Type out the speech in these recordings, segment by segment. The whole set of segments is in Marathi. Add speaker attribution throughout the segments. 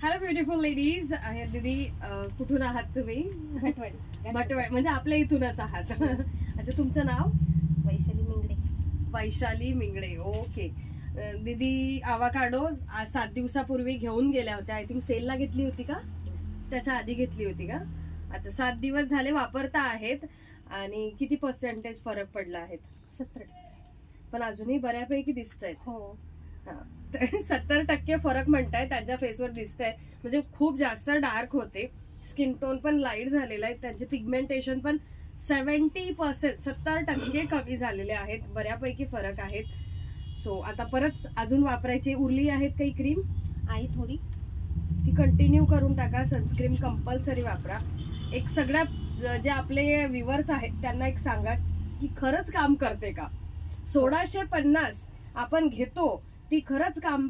Speaker 1: Hello beautiful ladies. दीदी कुठून आहात तुम्ही? भटवाडी म्हणजे आपल्या इथूनच आहात. अच्छा, तुमचं नाव?
Speaker 2: वैशाली मिंगडे.
Speaker 1: वैशाली मिंगडे, ओके. दीदी आवाकाडो 7 दिवसापूर्वी घेऊन गेल्या होत्या. आय थिंक सेलला घेतली होती का? त्याच्या आधी घेतली होती का? अच्छा, 7 दिवस झाले वापरता आहेत. आणि किती पर्सेंटेज फरक पडला आहे?
Speaker 2: 70%.
Speaker 1: पण अजूनही बऱ्यापैकी दिसत आहेत.
Speaker 2: हो,
Speaker 1: 70% फरक म्हणताय त्यांच्या फेसवर दिसतंय. म्हणजे खूप जास्त डार्क होते, स्किन टोन पण लाईट झालेला आहे, त्यांचे पिगमेंटेशन पण 70% 70% कमी झालेले आहेत. बऱ्यापैकी फरक आहेत. सो आता परत अजून वापरायची उरली आहेत काही क्रीम
Speaker 2: आहे थोडी,
Speaker 1: ती कंटिन्यू करून टाका. सनस्क्रीन कंपल्सरी वापरा. एक सगळ्या जे आपले व्ह्युअर्स आहेत त्यांना एक सांगा की खरंच काम करते का? 1650 आपण घेतो ती खरंच काम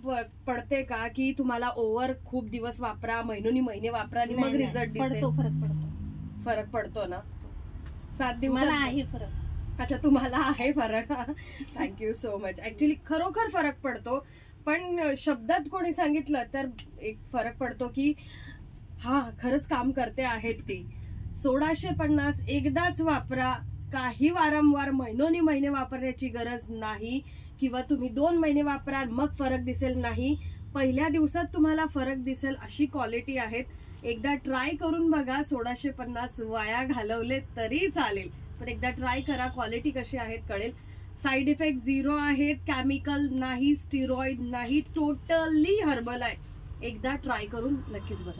Speaker 1: पडते का? की तुम्हाला ओव्हर खूप दिवस वापरा, महिने वापरा आणि मग रिझल्ट दिसेल? फरक पडतो ना. 7 दिवसात
Speaker 2: आहे फरक.
Speaker 1: अच्छा, तुम्हाला आहे फरक. Thank you so much. ऍक्च्युली खरोखर फरक पडतो, पण शब्दात कोणी सांगितलं तर एक फरक पडतो की हा खरंच काम करते आहेत ती. 1650 एकदाच वापरा. काही वारंवार महिने वापरण्याची गरज नाही. किंवा तुम्ही 2 महिने वापरा मग फरक दिसेल नाही. पहिल्या दिवसात तुम्हाला फरक दिसेल अशी क्वालिटी आहेत. एकदा ट्राय करून बघा. 1650 वाया घालवले तरी चालेल, पण एकदा ट्राय करा. क्वालिटी कशी आहेत कळेल. साईड इफेक्ट 0 आहेत. केमिकल नाही, स्टिरॉइड नाही, टोटली हर्बल आहे. एकदा ट्राय करून नक्कीच बघा.